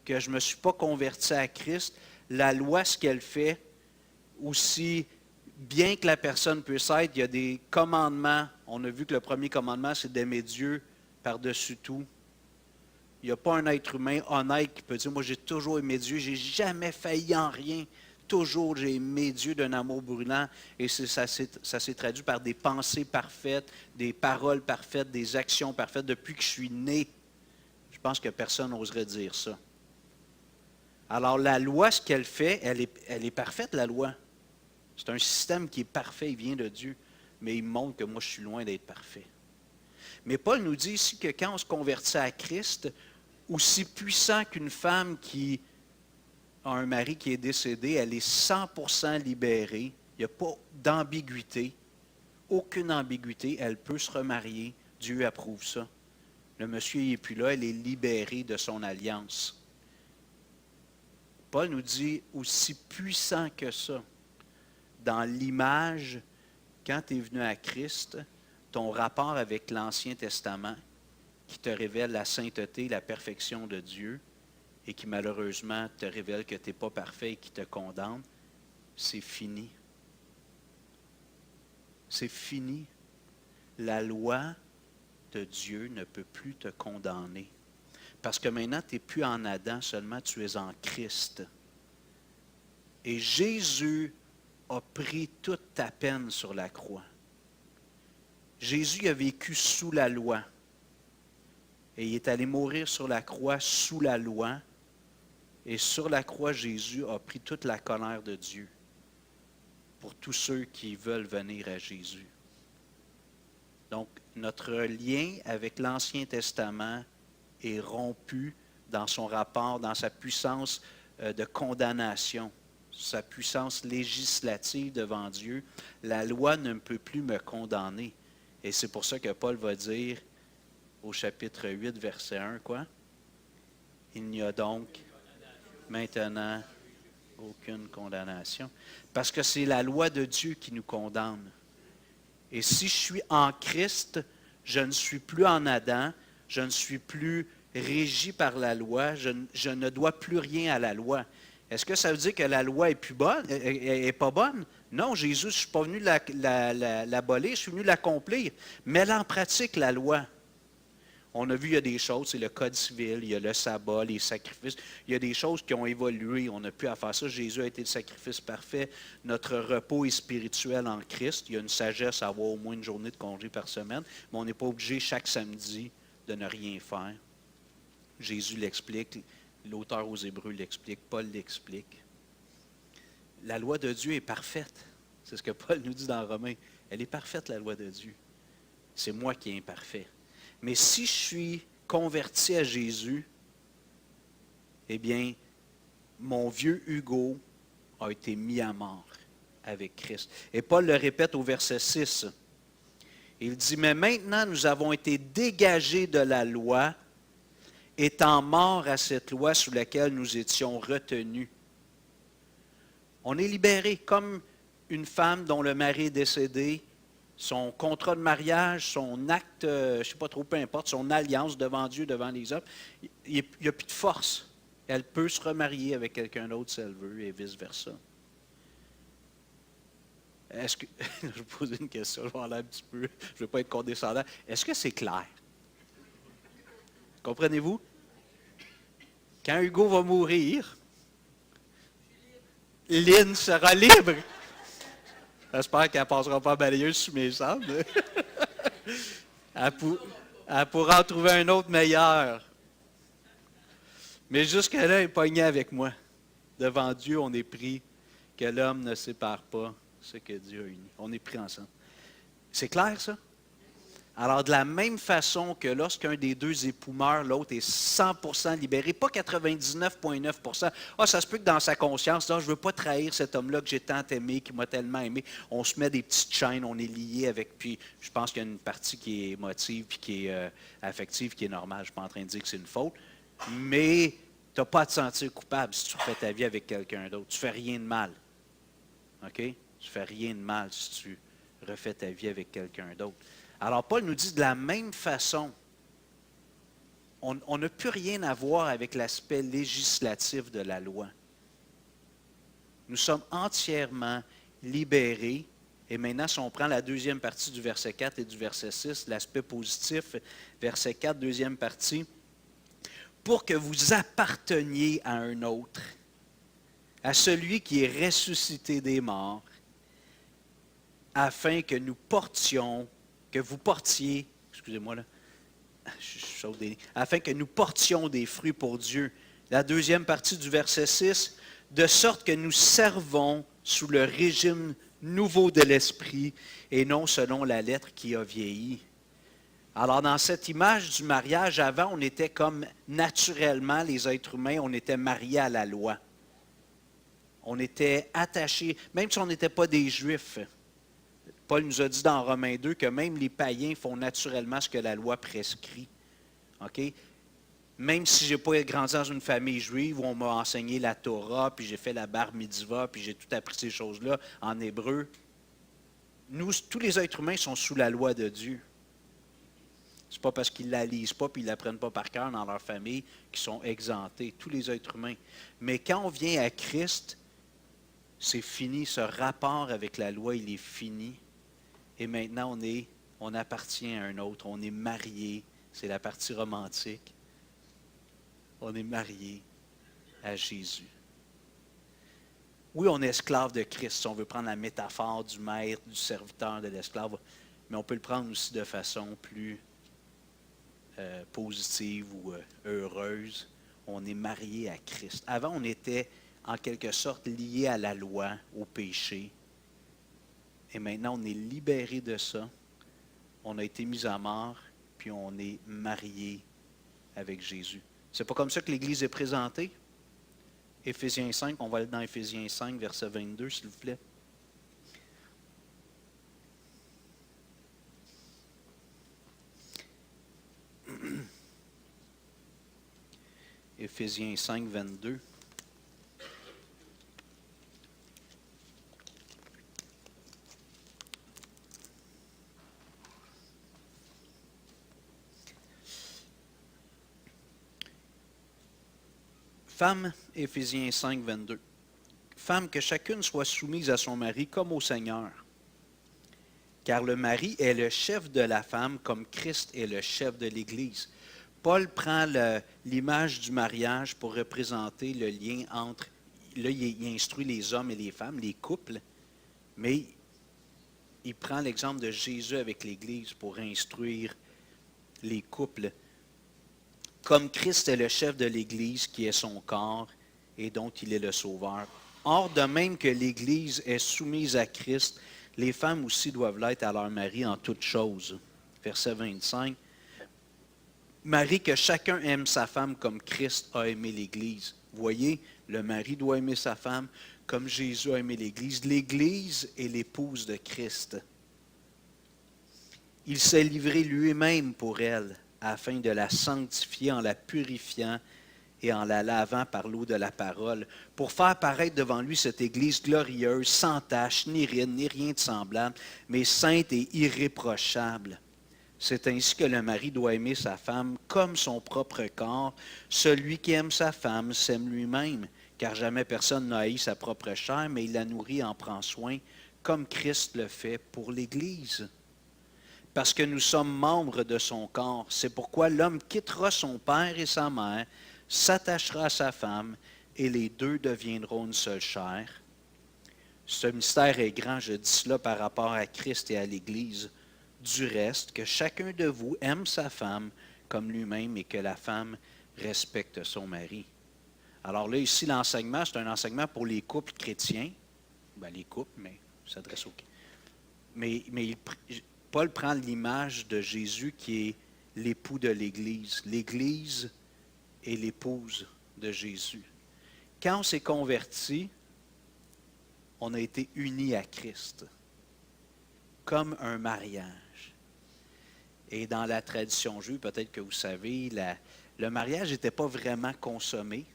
que je ne me suis pas converti à Christ, la loi, ce qu'elle fait, aussi bien que la personne puisse être, il y a des commandements. On a vu que le premier commandement, c'est d'aimer Dieu par-dessus tout. Il n'y a pas un être humain honnête qui peut dire, moi j'ai toujours aimé Dieu, j'ai jamais failli en rien. Toujours j'ai aimé Dieu d'un amour brûlant. Et ça s'est traduit par des pensées parfaites, des paroles parfaites, des actions parfaites depuis que je suis né. Je pense que personne n'oserait dire ça. Alors la loi, ce qu'elle fait, elle est parfaite, la loi. C'est un système qui est parfait, il vient de Dieu. Mais il montre que moi je suis loin d'être parfait. Mais Paul nous dit ici que quand on se convertit à Christ, aussi puissant qu'une femme qui a un mari qui est décédé, elle est 100% libérée. Il n'y a pas d'ambiguïté, aucune ambiguïté. Elle peut se remarier. Dieu approuve ça. Le monsieur n'est plus là, elle est libérée de son alliance. Paul nous dit aussi puissant que ça. Dans l'image, quand tu es venu à Christ, ton rapport avec l'Ancien Testament, qui te révèle la sainteté, la perfection de Dieu, et qui malheureusement te révèle que tu n'es pas parfait et qui te condamne, c'est fini. C'est fini. La loi de Dieu ne peut plus te condamner. Parce que maintenant, tu n'es plus en Adam, seulement tu es en Christ. Et Jésus a pris toute ta peine sur la croix. Jésus a vécu sous la loi. Et il est allé mourir sur la croix sous la loi. Et sur la croix, Jésus a pris toute la colère de Dieu pour tous ceux qui veulent venir à Jésus. Donc, notre lien avec l'Ancien Testament est rompu dans son rapport, dans sa puissance de condamnation, sa puissance législative devant Dieu. La loi ne peut plus me condamner. Et c'est pour ça que Paul va dire au chapitre 8, verset 1, quoi? Il n'y a donc maintenant aucune condamnation. Parce que c'est la loi de Dieu qui nous condamne. Et si je suis en Christ, je ne suis plus en Adam, je ne suis plus régi par la loi, je ne dois plus rien à la loi. Est-ce que ça veut dire que la loi est plus bonne, est pas bonne? Non, Jésus, je ne suis pas venu l'abolir, je suis venu l'accomplir. Mets-la en pratique, la loi. On a vu, il y a des choses, c'est le code civil, il y a le sabbat, les sacrifices. Il y a des choses qui ont évolué, on n'a plus à faire ça. Jésus a été le sacrifice parfait. Notre repos est spirituel en Christ. Il y a une sagesse à avoir au moins une journée de congé par semaine, mais on n'est pas obligé chaque samedi de ne rien faire. Jésus l'explique, l'auteur aux Hébreux l'explique, Paul l'explique. La loi de Dieu est parfaite. C'est ce que Paul nous dit dans Romains. Elle est parfaite, la loi de Dieu. C'est moi qui est imparfait. Mais si je suis converti à Jésus, eh bien, mon vieux Hugo a été mis à mort avec Christ. Et Paul le répète au verset 6. Il dit, « Mais maintenant, nous avons été dégagés de la loi, étant morts à cette loi sous laquelle nous étions retenus. » On est libérés comme une femme dont le mari est décédé, son contrat de mariage, son acte, je ne sais pas trop, peu importe, son alliance devant Dieu, devant les hommes, il n'y a plus de force. Elle peut se remarier avec quelqu'un d'autre si elle veut et vice-versa. Est-ce que, je vais poser une question, je vais aller un petit peu, je ne veux pas être condescendant. Est-ce que c'est clair? Comprenez-vous? Quand Hugo va mourir, Lynn sera libre. J'espère qu'elle ne passera pas balayeuse sous mes sables. Elle pourra en trouver un autre meilleur. Mais jusque-là, elle est pognée avec moi. Devant Dieu, on est pris que l'homme ne sépare pas ce que Dieu a uni. On est pris ensemble. C'est clair, ça? Alors, de la même façon que lorsqu'un des deux époux meurt, l'autre est 100% libéré, pas 99,9%. Ah, ça se peut que dans sa conscience, je ne veux pas trahir cet homme-là que j'ai tant aimé, qui m'a tellement aimé. On se met des petites chaînes, on est lié avec, puis je pense qu'il y a une partie qui est émotive, puis qui est affective, qui est normale. Je ne suis pas en train de dire que c'est une faute. Mais tu n'as pas à te sentir coupable si tu refais ta vie avec quelqu'un d'autre. Tu ne fais rien de mal. OK? Tu ne fais rien de mal si tu refais ta vie avec quelqu'un d'autre. Alors, Paul nous dit de la même façon, on n'a plus rien à voir avec l'aspect législatif de la loi. Nous sommes entièrement libérés. Et maintenant, si on prend la deuxième partie du verset 4 et du verset 6, l'aspect positif, verset 4, deuxième partie, pour que vous apparteniez à un autre, à celui qui est ressuscité des morts, afin que nous portions, que vous portiez, excusez-moi là, je saute des lignes, afin que nous portions des fruits pour Dieu. La deuxième partie du verset 6, de sorte que nous servons sous le régime nouveau de l'esprit et non selon la lettre qui a vieilli. Alors, dans cette image du mariage, avant, on était comme naturellement, les êtres humains, on était mariés à la loi. On était attachés, même si on n'était pas des Juifs. Paul nous a dit dans Romains 2 que même les païens font naturellement ce que la loi prescrit. OK? Même si je n'ai pas grandi dans une famille juive où on m'a enseigné la Torah, puis j'ai fait la bar mitzvah, puis j'ai tout appris ces choses-là en hébreu, nous, tous les êtres humains sont sous la loi de Dieu. Ce n'est pas parce qu'ils ne la lisent pas et ils ne l'apprennent pas par cœur dans leur famille qu'ils sont exemptés, tous les êtres humains. Mais quand on vient à Christ, c'est fini, ce rapport avec la loi, il est fini. Et maintenant, on appartient à un autre, on est marié, c'est la partie romantique. On est marié à Jésus. Oui, on est esclave de Christ, si on veut prendre la métaphore du maître, du serviteur, de l'esclave, mais on peut le prendre aussi de façon plus positive ou heureuse. On est marié à Christ. Avant, on était en quelque sorte lié à la loi, au péché. Et maintenant, on est libéré de ça. On a été mis à mort, puis on est marié avec Jésus. C'est pas comme ça que l'Église est présentée? Éphésiens 5, on va aller dans Éphésiens 5, verset 22, s'il vous plaît. Éphésiens 5, 22. Femme, Éphésiens 5, 22. Femme, que chacune soit soumise à son mari comme au Seigneur. Car le mari est le chef de la femme comme Christ est le chef de l'Église. Paul prend l'image du mariage pour représenter le lien entre... Là, il instruit les hommes et les femmes, les couples, mais il prend l'exemple de Jésus avec l'Église pour instruire les couples. Comme Christ est le chef de l'Église, qui est son corps et dont il est le sauveur. Or, de même que l'Église est soumise à Christ, les femmes aussi doivent l'être à leur mari en toutes choses. Verset 25. Mari, que chacun aime sa femme comme Christ a aimé l'Église. Voyez, le mari doit aimer sa femme comme Jésus a aimé l'Église. L'Église est l'épouse de Christ. Il s'est livré lui-même pour elle, afin de la sanctifier en la purifiant et en la lavant par l'eau de la parole, pour faire paraître devant lui cette Église glorieuse, sans tache, ni ride, ni rien de semblable, mais sainte et irréprochable. C'est ainsi que le mari doit aimer sa femme comme son propre corps. Celui qui aime sa femme s'aime lui-même, car jamais personne n'a haï sa propre chair, mais il la nourrit et en prend soin, comme Christ le fait pour l'Église. Parce que nous sommes membres de son corps. C'est pourquoi l'homme quittera son père et sa mère, s'attachera à sa femme, et les deux deviendront une seule chair. Ce mystère est grand, je dis cela par rapport à Christ et à l'Église. Du reste, que chacun de vous aime sa femme comme lui-même et que la femme respecte son mari. Alors là, ici, l'enseignement, c'est un enseignement pour les couples chrétiens. Ben, les couples, mais ça s'adresse aux... Mais Paul prend l'image de Jésus qui est l'époux de l'Église. L'Église est l'épouse de Jésus. Quand on s'est converti, on a été unis à Christ, comme un mariage. Et dans la tradition juive, peut-être que vous savez, le mariage n'était pas vraiment consommé.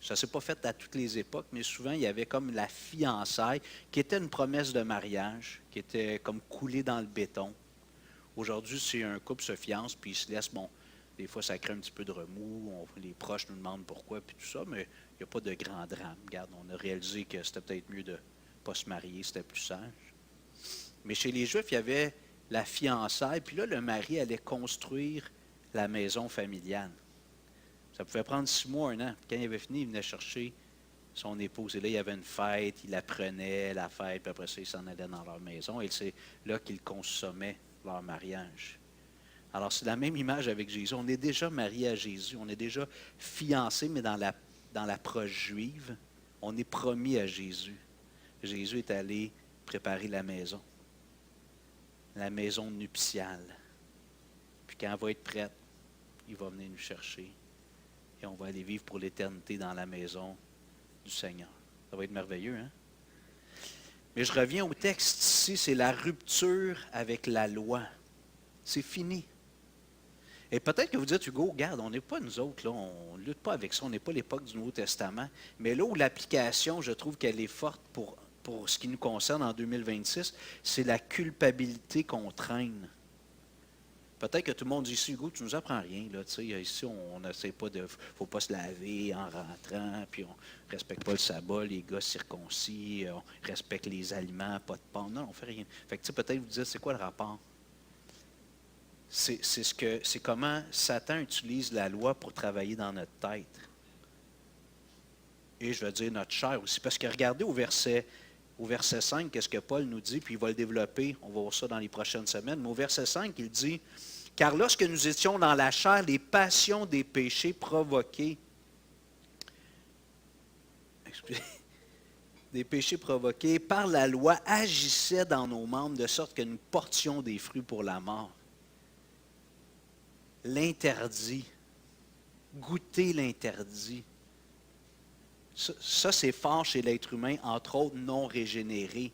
Ça ne s'est pas fait à toutes les époques, mais souvent, il y avait comme la fiançaille, qui était une promesse de mariage, qui était comme coulée dans le béton. Aujourd'hui, si un couple se fiance, puis il se laisse, bon, des fois, ça crée un petit peu de remous, les proches nous demandent pourquoi, puis tout ça, mais il n'y a pas de grand drame. Regarde, on a réalisé que c'était peut-être mieux de ne pas se marier, c'était plus sage. Mais chez les Juifs, il y avait la fiançaille, puis là, le mari allait construire la maison familiale. Ça pouvait prendre 6 mois, 1 an. Quand il avait fini, il venait chercher son épouse. Et là, il y avait une fête, il apprenait la fête, puis après ça, ils s'en allaient dans leur maison. Et c'est là qu'ils consommaient leur mariage. Alors, c'est la même image avec Jésus. On est déjà mariés à Jésus. On est déjà fiancés, mais dans l'approche juive, on est promis à Jésus. Jésus est allé préparer la maison nuptiale. Puis quand elle va être prête, il va venir nous chercher. Et on va aller vivre pour l'éternité dans la maison du Seigneur. Ça va être merveilleux, hein? Mais je reviens au texte ici, c'est la rupture avec la loi. C'est fini. Et peut-être que vous dites, Hugo, regarde, on n'est pas nous autres, là, on ne lutte pas avec ça, on n'est pas l'époque du Nouveau Testament. Mais là où l'application, je trouve qu'elle est forte pour ce qui nous concerne en 2026, c'est la culpabilité qu'on traîne. Peut-être que tout le monde dit ici, Hugo, tu ne nous apprends rien. Là, ici, on n'essaie pas de... Il ne faut pas se laver en rentrant, puis on ne respecte pas le sabbat, les gars circoncis, on respecte les aliments, pas de pain. Non, on ne fait rien. Fait que peut-être vous dites, c'est quoi le rapport? c'est comment Satan utilise la loi pour travailler dans notre tête. Et je veux dire notre chair aussi. Parce que regardez au verset 5, qu'est-ce que Paul nous dit, puis il va le développer, on va voir ça dans les prochaines semaines. Mais au verset 5, il dit, « Car lorsque nous étions dans la chair, les passions des péchés provoqués, des péchés provoqués par la loi agissaient dans nos membres de sorte que nous portions des fruits pour la mort. » L'interdit. Goûter l'interdit. Ça, c'est fort chez l'être humain, entre autres non régénéré.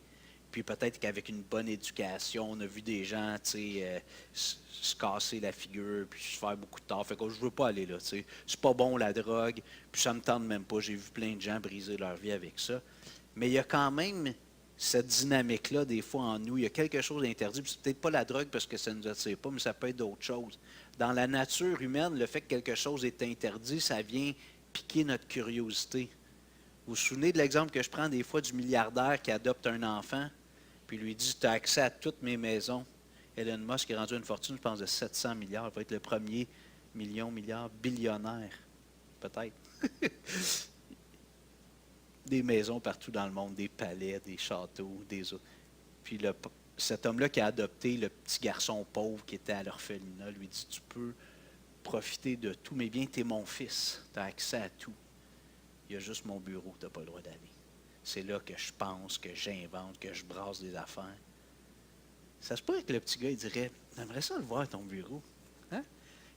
Puis peut-être qu'avec une bonne éducation, on a vu des gens se casser la figure, puis se faire beaucoup de tort. Fait que je ne veux pas aller là. C'est pas bon la drogue, puis ça ne me tente même pas. J'ai vu plein de gens briser leur vie avec ça. Mais il y a quand même cette dynamique-là, des fois, en nous. Il y a quelque chose d'interdit. Puis c'est peut-être pas la drogue parce que ça ne nous attire pas, mais ça peut être d'autres choses. Dans la nature humaine, le fait que quelque chose est interdit, ça vient piquer notre curiosité. Vous vous souvenez de l'exemple que je prends des fois du milliardaire qui adopte un enfant, puis lui dit, tu as accès à toutes mes maisons. Elon Musk est rendu une fortune, je pense, de 700 milliards. Il va être le premier milliard, billionnaire, peut-être. Des maisons partout dans le monde, des palais, des châteaux, des autres. Puis cet homme-là qui a adopté le petit garçon pauvre qui était à l'orphelinat, lui dit, tu peux profiter de tous mes biens, tu es mon fils, tu as accès à tout. Il y a juste mon bureau, tu n'as pas le droit d'aller. C'est là que je pense, que j'invente, que je brasse des affaires. Ça se pourrait que le petit gars il dirait, j'aimerais ça le voir, ton bureau. Hein?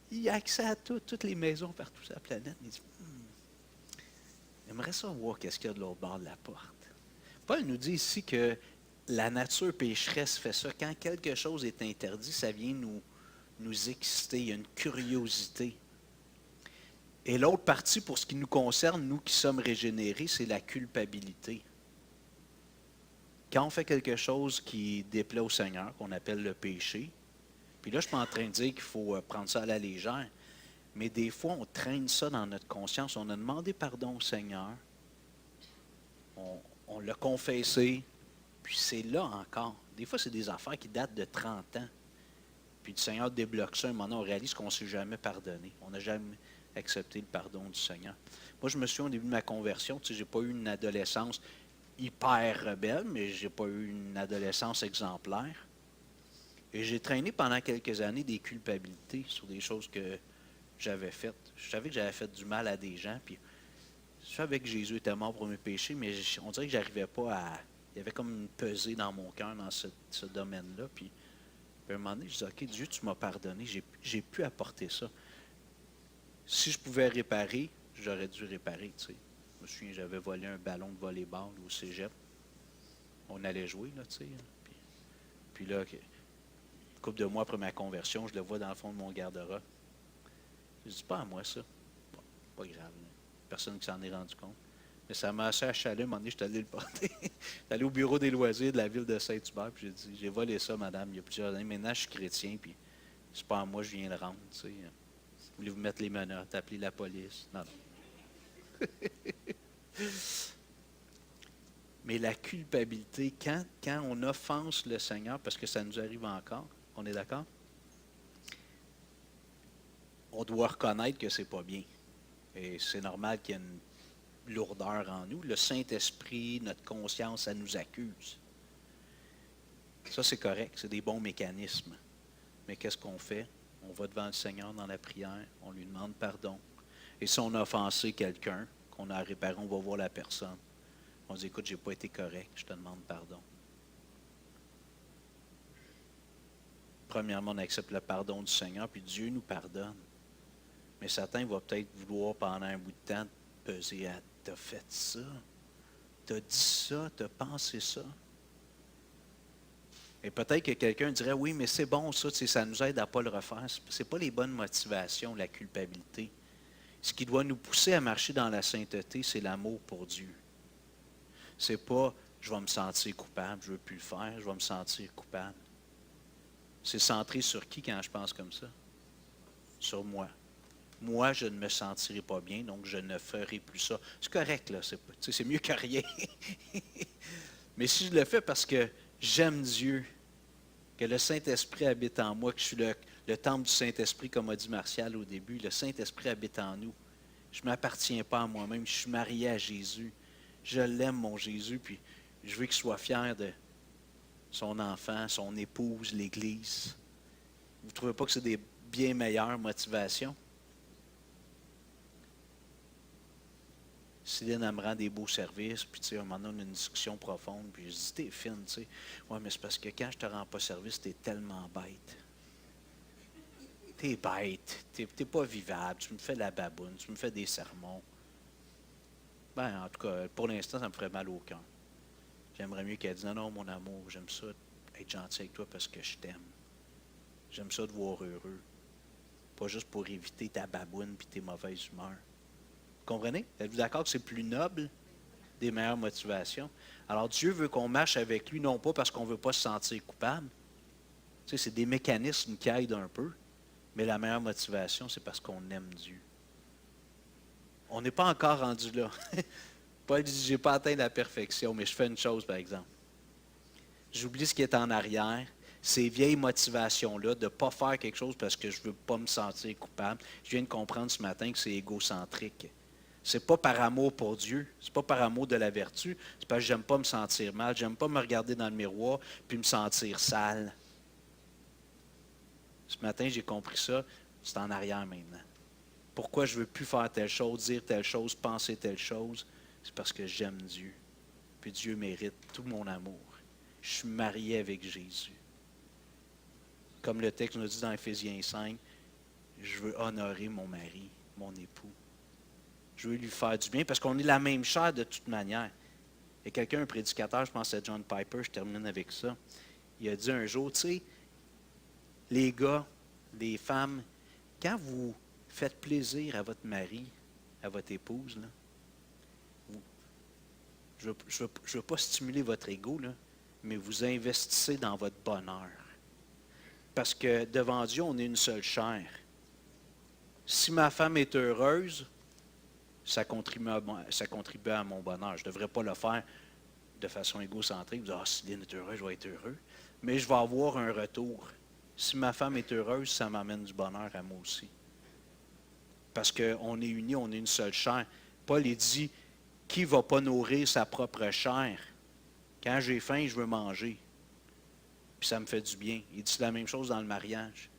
Il a accès à tout, toutes les maisons partout sur la planète. Il dit, j'aimerais ça voir qu'est-ce qu'il y a de l'autre bord de la porte. Paul nous dit ici que la nature pécheresse fait ça. Quand quelque chose est interdit, ça vient nous exciter. Il y a une curiosité. Et l'autre partie, pour ce qui nous concerne, nous qui sommes régénérés, c'est la culpabilité. Quand on fait quelque chose qui déplaît au Seigneur, qu'on appelle le péché, puis là, je ne suis pas en train de dire qu'il faut prendre ça à la légère, mais des fois, on traîne ça dans notre conscience. On a demandé pardon au Seigneur, on l'a confessé, puis c'est là encore. Des fois, c'est des affaires qui datent de 30 ans. Puis le Seigneur débloque ça, un moment donné, on réalise qu'on ne s'est jamais pardonné. On n'a jamais accepté le pardon du Seigneur. Moi, je me souviens au début de ma conversion, je n'ai pas eu une adolescence hyper rebelle, mais je n'ai pas eu une adolescence exemplaire. Et j'ai traîné pendant quelques années des culpabilités sur des choses que j'avais faites. Je savais que j'avais fait du mal à des gens, puis je savais que Jésus était mort pour mes péchés, mais on dirait que j'arrivais pas à... Il y avait comme une pesée dans mon cœur dans ce domaine-là, puis à un moment donné, je disais, OK, Dieu, tu m'as pardonné, j'ai pu apporter ça. Si je pouvais réparer, j'aurais dû réparer, tu sais. Je me souviens, j'avais volé un ballon de volleyball au cégep. On allait jouer, là, tu sais. Puis là, une couple de mois après ma conversion, je le vois dans le fond de mon garde-robe. Je dis, pas à moi, ça. Bon, pas grave, là. Personne qui s'en est rendu compte. Mais ça m'a assez achalé. À un moment donné, je suis allé le porter. Je suis allé au bureau des loisirs de la ville de Saint-Hubert, puis j'ai dit, j'ai volé ça, madame, il y a plusieurs années. Maintenant, je suis chrétien, puis c'est pas à moi, je viens le rendre, tu sais. Voulez-vous mettre les menottes, appeler la police? Non, non. Mais la culpabilité, quand on offense le Seigneur, parce que ça nous arrive encore, on est d'accord? On doit reconnaître que c'est pas bien. Et c'est normal qu'il y ait une lourdeur en nous. Le Saint-Esprit, notre conscience, ça nous accuse. Ça, c'est correct, c'est des bons mécanismes. Mais qu'est-ce qu'on fait? On va devant le Seigneur dans la prière, on lui demande pardon. Et si on a offensé quelqu'un, qu'on a réparé, on va voir la personne. On dit, écoute, je n'ai pas été correct, je te demande pardon. Premièrement, on accepte le pardon du Seigneur, puis Dieu nous pardonne. Mais Satan va peut-être vouloir pendant un bout de temps peser à « t'as fait ça, t'as dit ça, t'as pensé ça ». Et peut-être que quelqu'un dirait, oui, mais c'est bon ça, ça nous aide à ne pas le refaire. Ce n'est pas les bonnes motivations, la culpabilité. Ce qui doit nous pousser à marcher dans la sainteté, c'est l'amour pour Dieu. Ce n'est pas, je vais me sentir coupable, je ne veux plus le faire, je vais me sentir coupable. C'est centré sur qui quand je pense comme ça? Sur moi. Moi, je ne me sentirai pas bien, donc je ne ferai plus ça. C'est correct, là, c'est mieux que rien. Mais si je le fais parce que j'aime Dieu, que le Saint-Esprit habite en moi, que je suis le temple du Saint-Esprit, comme a dit Martial au début. Le Saint-Esprit habite en nous. Je ne m'appartiens pas à moi-même. Je suis marié à Jésus. Je l'aime, mon Jésus, puis je veux qu'il soit fier de son enfant, son épouse, l'Église. Vous ne trouvez pas que c'est des bien meilleures motivations? Céline, elle me rend des beaux services, puis tu sais, un moment donné, on a une discussion profonde, puis je dis, t'es fine, tu sais. Ouais, mais c'est parce que quand je te rends pas service, t'es tellement bête. T'es bête, t'es pas vivable, tu me fais la baboune, tu me fais des sermons. Ben, en tout cas, pour l'instant, ça me ferait mal au cœur. J'aimerais mieux qu'elle dise, non, non, mon amour, j'aime ça être gentil avec toi parce que je t'aime. J'aime ça te voir heureux. Pas juste pour éviter ta baboune et tes mauvaises humeurs. Vous comprenez? Êtes-vous d'accord que c'est plus noble, des meilleures motivations? Alors Dieu veut qu'on marche avec lui, non pas parce qu'on ne veut pas se sentir coupable. Tu sais, c'est des mécanismes qui aident un peu, mais la meilleure motivation, c'est parce qu'on aime Dieu. On n'est pas encore rendu là. Paul dit, je n'ai pas atteint la perfection, mais je fais une chose, par exemple. J'oublie ce qui est en arrière, ces vieilles motivations-là, de ne pas faire quelque chose parce que je ne veux pas me sentir coupable. Je viens de comprendre ce matin que c'est égocentrique. Ce n'est pas par amour pour Dieu, ce n'est pas par amour de la vertu, c'est parce que je n'aime pas me sentir mal, je n'aime pas me regarder dans le miroir puis me sentir sale. Ce matin, j'ai compris ça, c'est en arrière maintenant. Pourquoi je ne veux plus faire telle chose, dire telle chose, penser telle chose? C'est parce que j'aime Dieu. Puis Dieu mérite tout mon amour. Je suis marié avec Jésus. Comme le texte nous dit dans Éphésiens 5, je veux honorer mon mari, mon époux. Je veux lui faire du bien parce qu'on est la même chair de toute manière. Il y a quelqu'un, un prédicateur, je pense à John Piper, je termine avec ça. Il a dit un jour, tu sais, les gars, les femmes, quand vous faites plaisir à votre mari, à votre épouse, là, je ne veux pas stimuler votre ego, là, mais vous investissez dans votre bonheur. Parce que devant Dieu, on est une seule chair. Si ma femme est heureuse, ça contribue à mon bonheur. Je ne devrais pas le faire de façon égocentrique. Vous dire, ah, si Lynn est heureuse, je vais être heureux. Mais je vais avoir un retour. Si ma femme est heureuse, ça m'amène du bonheur à moi aussi. Parce qu'on est unis, on est une seule chair. Paul il dit, qui ne va pas nourrir sa propre chair? Quand j'ai faim, je veux manger. Puis ça me fait du bien. Il dit la même chose dans le mariage.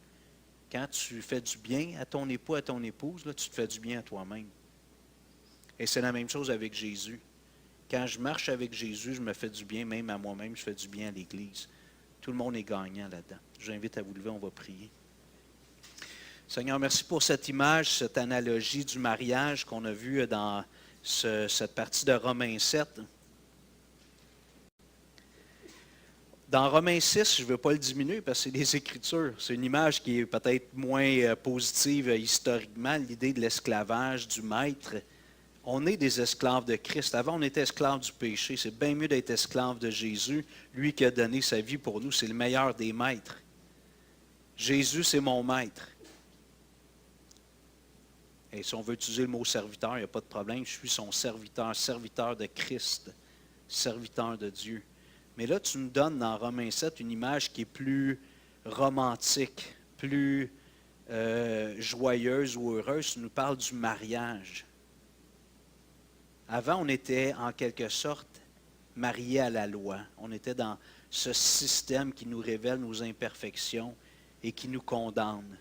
Quand tu fais du bien à ton époux, à ton épouse, là, tu te fais du bien à toi-même. Et c'est la même chose avec Jésus. Quand je marche avec Jésus, je me fais du bien, même à moi-même, je fais du bien à l'Église. Tout le monde est gagnant là-dedans. Je vous invite à vous lever, on va prier. Seigneur, merci pour cette image, cette analogie du mariage qu'on a vue dans cette partie de Romains 7. Dans Romains 6, je ne veux pas le diminuer parce que c'est des Écritures. C'est une image qui est peut-être moins positive historiquement, l'idée de l'esclavage, du maître. On est des esclaves de Christ. Avant, on était esclaves du péché. C'est bien mieux d'être esclave de Jésus, lui qui a donné sa vie pour nous. C'est le meilleur des maîtres. Jésus, c'est mon maître. Et si on veut utiliser le mot serviteur, il n'y a pas de problème. Je suis son serviteur, serviteur de Christ, serviteur de Dieu. Mais là, tu nous donnes dans Romains 7 une image qui est plus romantique, plus joyeuse ou heureuse. Tu nous parles du mariage. Avant, on était en quelque sorte mariés à la loi. On était dans ce système qui nous révèle nos imperfections et qui nous condamne.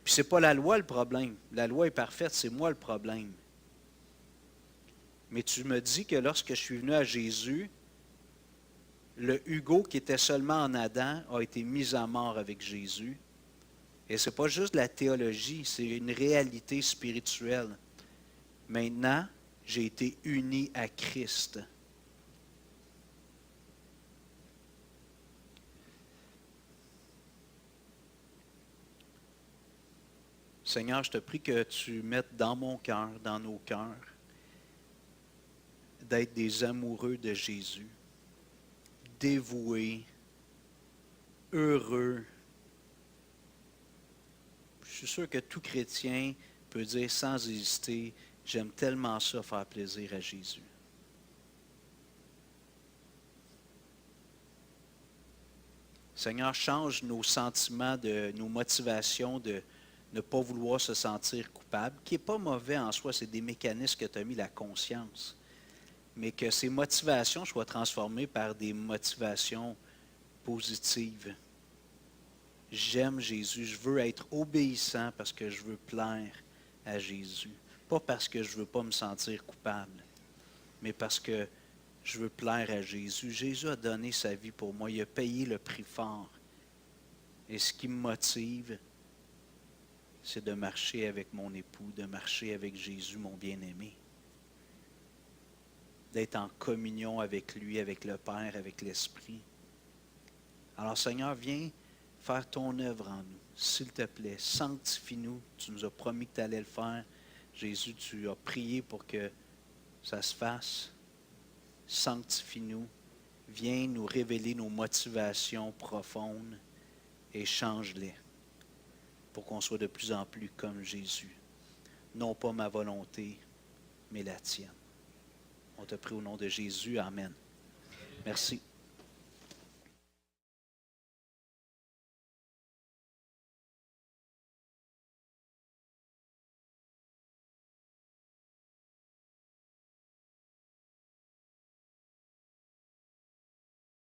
Puis ce n'est pas la loi le problème. La loi est parfaite, c'est moi le problème. Mais tu me dis que lorsque je suis venu à Jésus, le Hugo qui était seulement en Adam a été mis à mort avec Jésus. Et ce n'est pas juste de la théologie, c'est une réalité spirituelle. Maintenant, j'ai été uni à Christ. Seigneur, je te prie que tu mettes dans mon cœur, dans nos cœurs, d'être des amoureux de Jésus, dévoués, heureux. Je suis sûr que tout chrétien peut dire sans hésiter, j'aime tellement ça faire plaisir à Jésus. Seigneur, change nos sentiments, nos motivations de ne pas vouloir se sentir coupable, qui n'est pas mauvais en soi, c'est des mécanismes que tu as mis la conscience. Mais que ces motivations soient transformées par des motivations positives. J'aime Jésus, je veux être obéissant parce que je veux plaire à Jésus. Pas parce que je ne veux pas me sentir coupable, mais parce que je veux plaire à Jésus. Jésus a donné sa vie pour moi, il a payé le prix fort. Et ce qui me motive, c'est de marcher avec mon époux, de marcher avec Jésus, mon bien-aimé. D'être en communion avec lui, avec le Père, avec l'Esprit. Alors Seigneur, viens faire ton œuvre en nous. S'il te plaît, sanctifie-nous. Tu nous as promis que tu allais le faire. Jésus, tu as prié pour que ça se fasse. Sanctifie-nous. Viens nous révéler nos motivations profondes et change-les pour qu'on soit de plus en plus comme Jésus. Non pas ma volonté, mais la tienne. On te prie au nom de Jésus. Amen. Merci.